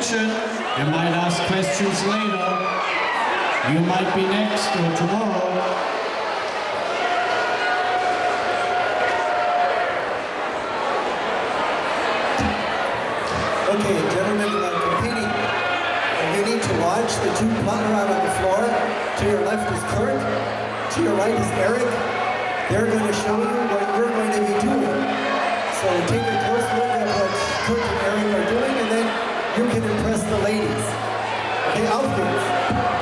attention. You might ask questions later. You might be next or tomorrow. Okay, gentlemen competing, you need to watch the two plunder out on the floor. To your left is Kurt, to your right is Eric. They're going to show you what you're going to be doing. So take a close look at what Kurt and Eric are doing, and then you can impress the ladies. Okay, auf geht's.